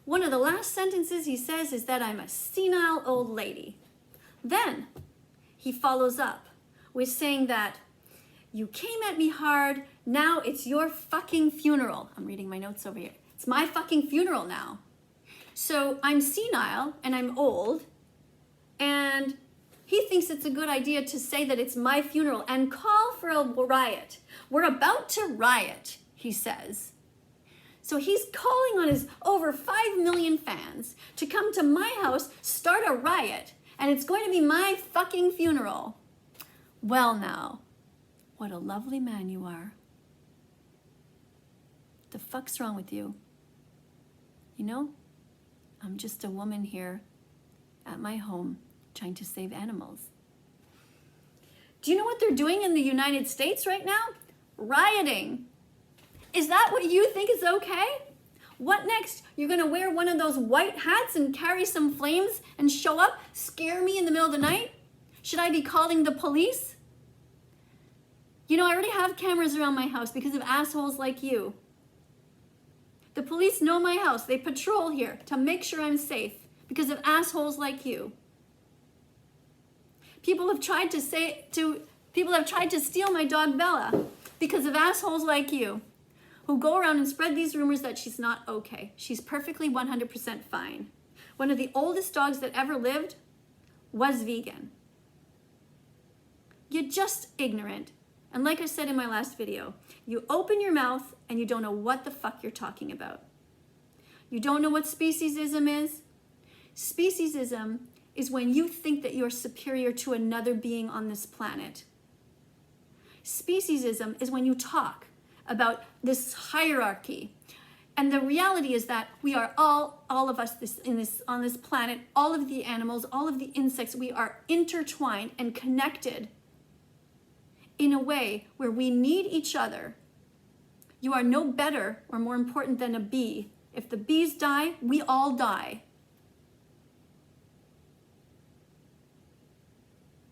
One of the last sentences he says is that I'm a senile old lady. Then he follows up with saying that you came at me hard, now it's your fucking funeral. I'm reading my notes over here. It's my fucking funeral now. So I'm senile and I'm old, and he thinks it's a good idea to say that it's my funeral and call for a riot. We're about to riot, he says. So he's calling on his over 5 million fans to come to my house, start a riot, and it's going to be my fucking funeral. Well now, what a lovely man you are. The fuck's wrong with you? You know, I'm just a woman here at my home trying to save animals. Do you know what they're doing in the United States right now? Rioting. Is that what you think is okay? What next? You're gonna wear one of those white hats and carry some flames and show up, scare me in the middle of the night? Should I be calling the police? You know, I already have cameras around my house because of assholes like you. The police know my house. They patrol here to make sure I'm safe because of assholes like you. People have tried to steal my dog Bella because of assholes like you who go around and spread these rumors that she's not okay. She's perfectly 100% fine. One of the oldest dogs that ever lived was vegan. You're just ignorant. And like I said in my last video, you open your mouth and you don't know what the fuck you're talking about. You don't know what speciesism is? Speciesism is when you think that you're superior to another being on this planet. Speciesism is when you talk about this hierarchy. And the reality is that we are all of us on this planet, all of the animals, all of the insects, we are intertwined and connected in a way where we need each other. You are no better or more important than a bee. If the bees die, we all die.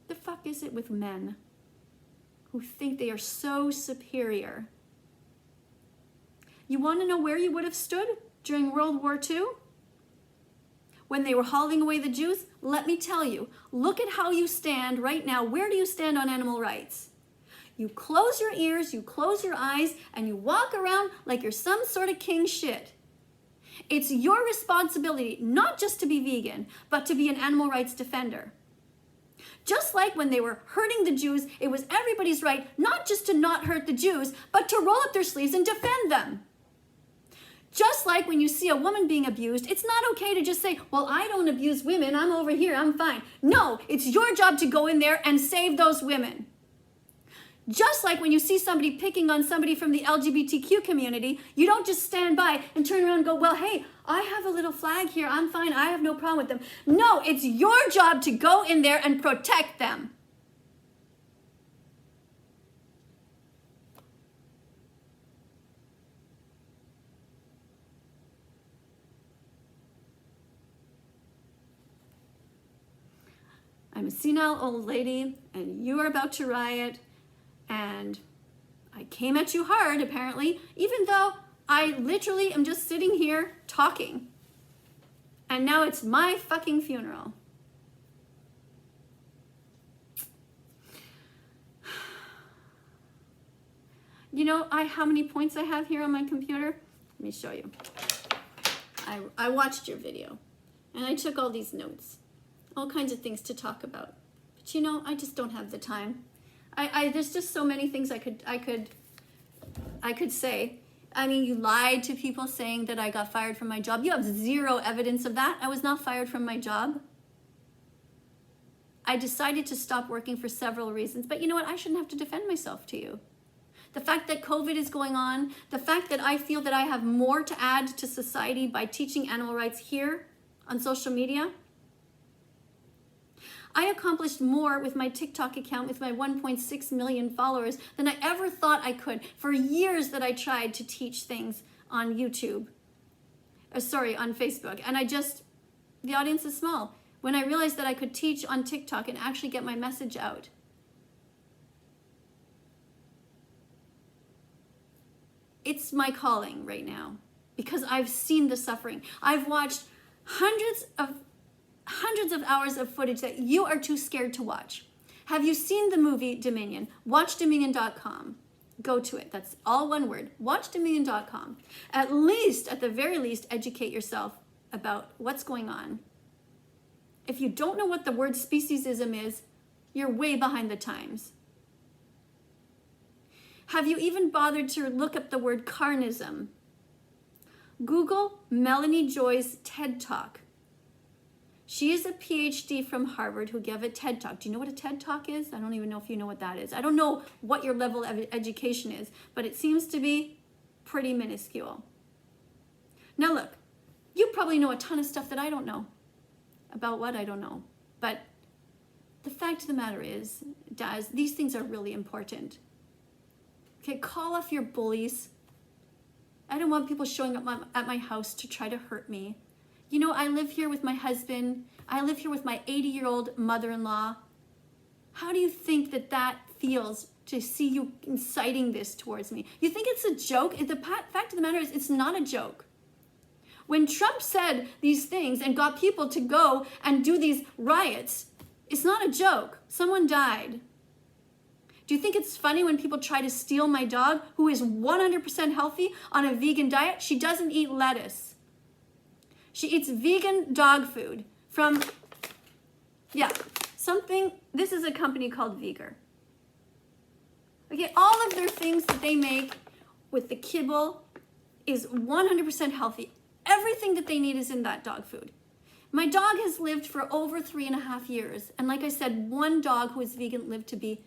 The fuck is it with men who think they are so superior? You want to know where you would have stood during World War II? When they were hauling away the Jews? Let me tell you, look at how you stand right now. Where do you stand on animal rights? You close your ears, you close your eyes, and you walk around like you're some sort of king shit. It's your responsibility not just to be vegan, but to be an animal rights defender. Just like when they were hurting the Jews, it was everybody's right not just to not hurt the Jews, but to roll up their sleeves and defend them. Just like when you see a woman being abused, it's not okay to just say, well, I don't abuse women, I'm over here, I'm fine. No, it's your job to go in there and save those women. Just like when you see somebody picking on somebody from the LGBTQ community, you don't just stand by and turn around and go, well, hey, I have a little flag here, I'm fine, I have no problem with them. No, it's your job to go in there and protect them. I'm a senile old lady, and you are about to riot, and I came at you hard, apparently, even though I literally am just sitting here talking. And now it's my fucking funeral. You know how many points I have here on my computer? Let me show you. I watched your video, and I took all these notes. All kinds of things to talk about. But you know, I just don't have the time. There's just so many things I could say. I mean, you lied to people saying that I got fired from my job. You have zero evidence of that. I was not fired from my job. I decided to stop working for several reasons. But you know what? I shouldn't have to defend myself to you. The fact that COVID is going on, the fact that I feel that I have more to add to society by teaching animal rights here on social media. I accomplished more with my TikTok account with my 1.6 million followers than I ever thought I could for years that I tried to teach things on YouTube. On Facebook. And the audience is small. When I realized that I could teach on TikTok and actually get my message out. It's my calling right now. because I've seen the suffering. I've watched hundreds of hours of footage that you are too scared to watch. Have you seen the movie Dominion? WatchDominion.com. Go to it. That's all one word. WatchDominion.com. At the very least, educate yourself about what's going on. If you don't know what the word speciesism is, you're way behind the times. Have you even bothered to look up the word carnism? Google Melanie Joy's TED Talk. She is a PhD from Harvard who gave a TED Talk. Do you know what a TED Talk is? I don't even know if you know what that is. I don't know what your level of education is, but it seems to be pretty minuscule. Now look, you probably know a ton of stuff that I don't know. About what? I don't know. But the fact of the matter is, Daz, these things are really important. Okay, call off your bullies. I don't want people showing up at my house to try to hurt me. You know, I live here with my husband. I live here with my 80-year-old mother-in-law. How do you think that feels to see you inciting this towards me? You think it's a joke? The fact of the matter is, it's not a joke. When Trump said these things and got people to go and do these riots, it's not a joke. Someone died. Do you think it's funny when people try to steal my dog, who is 100% healthy on a vegan diet? She doesn't eat lettuce. She eats vegan dog food from, this is a company called Veger. Okay, all of their things that they make with the kibble is 100% healthy. Everything that they need is in that dog food. My dog has lived for over 3.5 years. And like I said, one dog who is vegan lived to be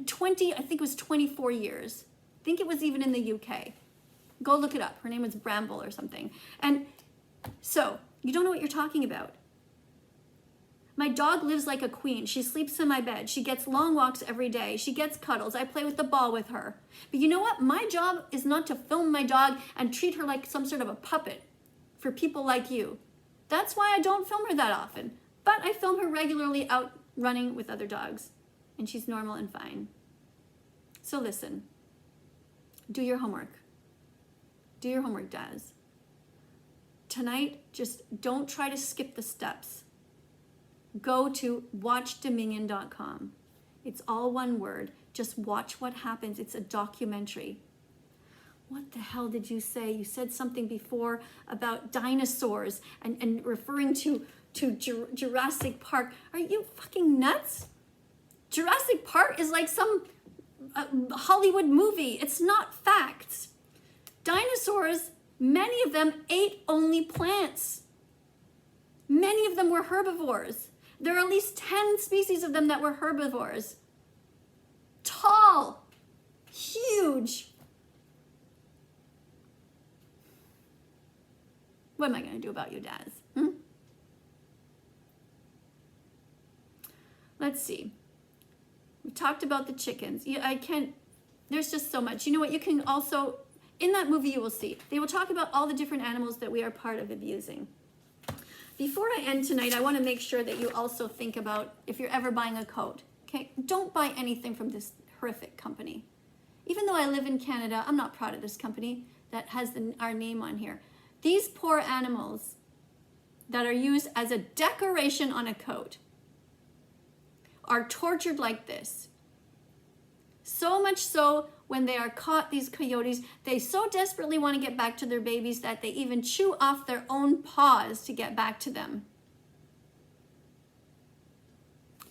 20, I think it was 24 years. I think it was even in the UK. Go look it up. Her name was Bramble or something. And so, you don't know what you're talking about. My dog lives like a queen. She sleeps in my bed. She gets long walks every day. She gets cuddles. I play with the ball with her. But you know what? My job is not to film my dog and treat her like some sort of a puppet for people like you. That's why I don't film her that often. But I film her regularly out running with other dogs. And she's normal and fine. So listen. Do your homework. Do your homework, Daz. Tonight, just don't try to skip the steps. Go to watchdominion.com. It's all one word. Just watch what happens. It's a documentary. What the hell did you say? You said something before about dinosaurs and referring to Jurassic Park. Are you fucking nuts? Jurassic Park is like some Hollywood movie. It's not facts. Dinosaurs, many of them ate only plants. Many of them were herbivores. There are at least 10 species of them that were herbivores. Tall, huge. What am I going to do about you, Daz? Let's see. We talked about the chickens. There's just so much. You know what? You can also, in that movie you will see, they will talk about all the different animals that we are part of abusing. Before I end tonight, I want to make sure that you also think about if you're ever buying a coat. Okay, don't buy anything from this horrific company. Even though I live in Canada, I'm not proud of this company that has our name on here. These poor animals that are used as a decoration on a coat are tortured like this. So much so, when they are caught, these coyotes, they so desperately want to get back to their babies that they even chew off their own paws to get back to them.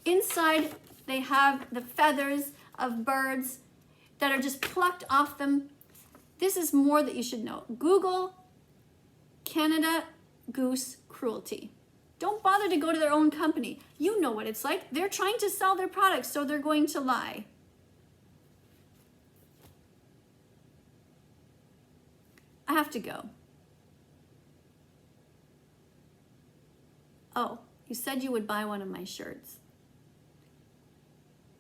Inside, they have the feathers of birds that are just plucked off them. This is more that you should know. Google Canada goose cruelty. Don't bother to go to their own company. You know what it's like. They're trying to sell their products, so they're going to lie. I have to go. Oh, you said you would buy one of my shirts.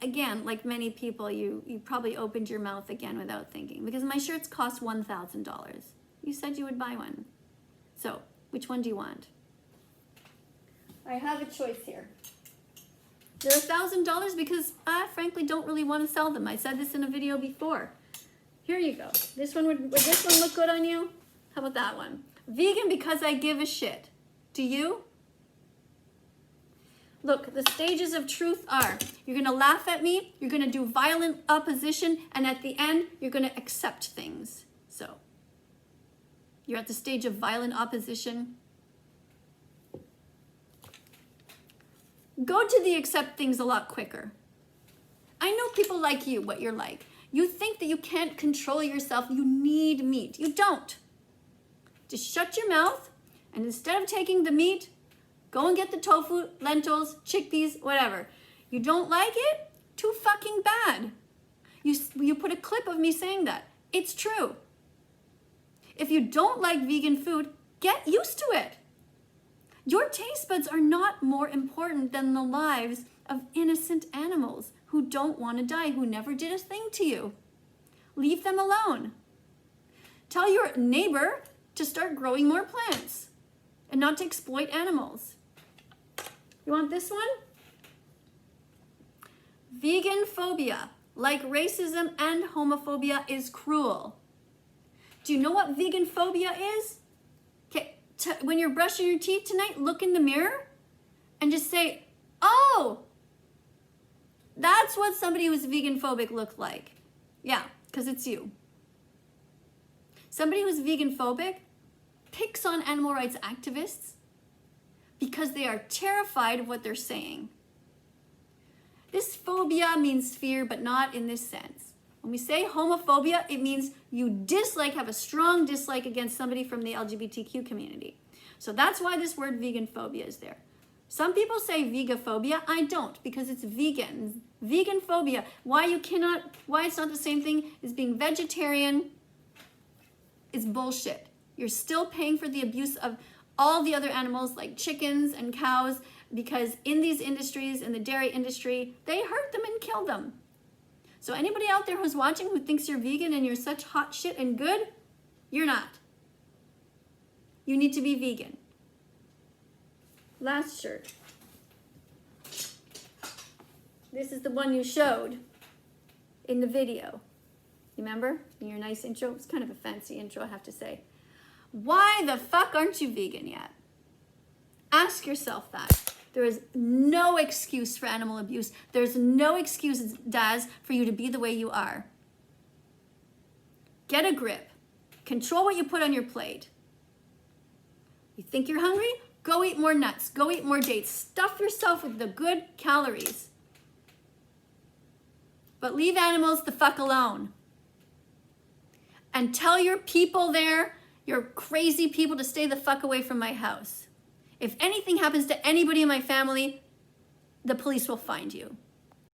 Again, like many people, you probably opened your mouth again without thinking, because my shirts cost $1,000. You said you would buy one. So, which one do you want? I have a choice here. They're $1,000 because I frankly don't really want to sell them. I said this in a video before. Here you go. Would this one look good on you? How about that one? Vegan because I give a shit. Do you? Look, the stages of truth are, you're going to laugh at me, you're going to do violent opposition, and at the end, you're going to accept things. So, you're at the stage of violent opposition. Go to the accept things a lot quicker. I know people like you, what you're like. You think that you can't control yourself. You need meat. You don't. Just shut your mouth, and instead of taking the meat, go and get the tofu, lentils, chickpeas, whatever. You don't like it? Too fucking bad. You put a clip of me saying that. It's true. If you don't like vegan food, get used to it. Your taste buds are not more important than the lives of innocent animals who don't want to die, who never did a thing to you. Leave them alone. Tell your neighbor to start growing more plants and not to exploit animals. You want this one? Vegan phobia, like racism and homophobia, is cruel. Do you know what vegan phobia is? Okay, when you're brushing your teeth tonight, look in the mirror and just say, oh, that's what somebody who's vegan phobic looked like. Yeah, because it's you. Somebody who's vegan phobic picks on animal rights activists because they are terrified of what they're saying. This phobia means fear, but not in this sense. When we say homophobia, it means you dislike, have a strong dislike against somebody from the LGBTQ community. So that's why this word vegan phobia is there. Some people say vegaphobia. I don't, because it's vegan. Vegan phobia. Why it's not the same thing as being vegetarian is bullshit. You're still paying for the abuse of all the other animals like chickens and cows, because in these industries, in the dairy industry, they hurt them and kill them. So anybody out there who's watching who thinks you're vegan and you're such hot shit and good, you're not. You need to be vegan. Last shirt. This is the one you showed in the video. Remember? In your nice intro? It's kind of a fancy intro, I have to say. Why the fuck aren't you vegan yet? Ask yourself that. There is no excuse for animal abuse. There's no excuse, Daz, for you to be the way you are. Get a grip. Control what you put on your plate. You think you're hungry? Go eat more nuts. Go eat more dates. Stuff yourself with the good calories. But leave animals the fuck alone. And tell your people there, your crazy people, to stay the fuck away from my house. If anything happens to anybody in my family, the police will find you.